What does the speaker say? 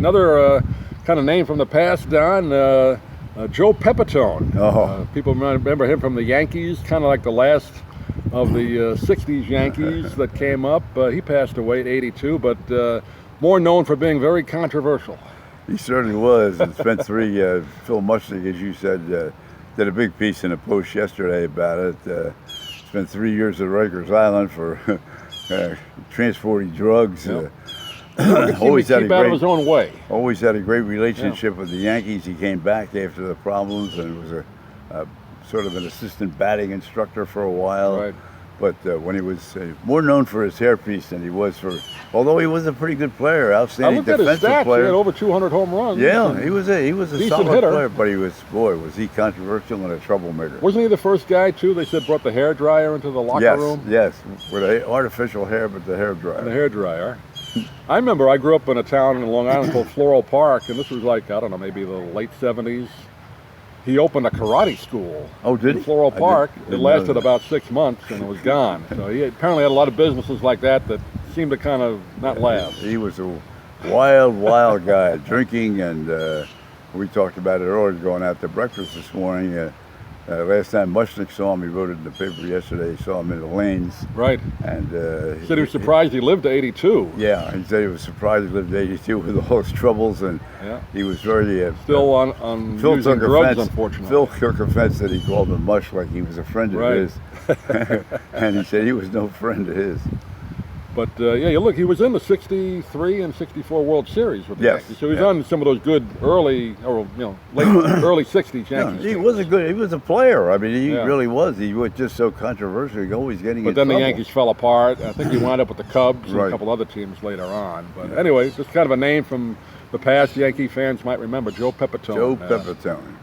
Another kind of name from the past, Don, Joe Pepitone. People remember him from the Yankees, kind of like the last of the 60s Yankees that came up. He passed away at 82, but more known for being very controversial. He certainly was, and spent three. Phil Mushnick, as you said, did a big piece in the Post yesterday about it. Spent 3 years at Rikers Island for transporting drugs. Always had out of his own way. Always had a great relationship with the Yankees. He came back after the problems and was a sort of an assistant batting instructor for a while. Right. But when he was more known for his hairpiece than he was for, although he was a pretty good player, outstanding defensive his stats. player. He had over 200 home runs. Yeah, he was a solid hitter. player, but was he controversial and a troublemaker. Wasn't he the first guy too? They said brought the hair dryer into the locker room. Yes, with artificial hair, but the hair dryer. The hair dryer. I remember I grew up in a town in Long Island called Floral Park, and this was like, I don't know, maybe the late 70s. He opened a karate school in Floral Park. It lasted about 6 months and it was gone. So he apparently had a lot of businesses like that seemed to kind of not last. He was a wild guy, drinking, and we talked about it earlier, going out to breakfast this morning. Last time Mushnick saw him, he wrote it in the paper yesterday, he saw him in the lanes. Right. And he said he was surprised he lived to 82. Yeah, he said he was surprised he lived to 82 with all his troubles, and he was very... Still on using drugs, unfortunately. Phil took offense that he called him Mush like he was a friend of his. And he said he was no friend of his. But look, he was in the '63 and '64 World Series with the Yankees. So he was on some of those good early, or late early '60s Yankees. He was a player. I mean, he really was. He was just so controversial, always getting in trouble. But then the Yankees fell apart. I think he wound up with the Cubs and a couple other teams later on. But anyway, just kind of a name from the past Yankee fans might remember, Joe Pepitone. Joe Pepitone.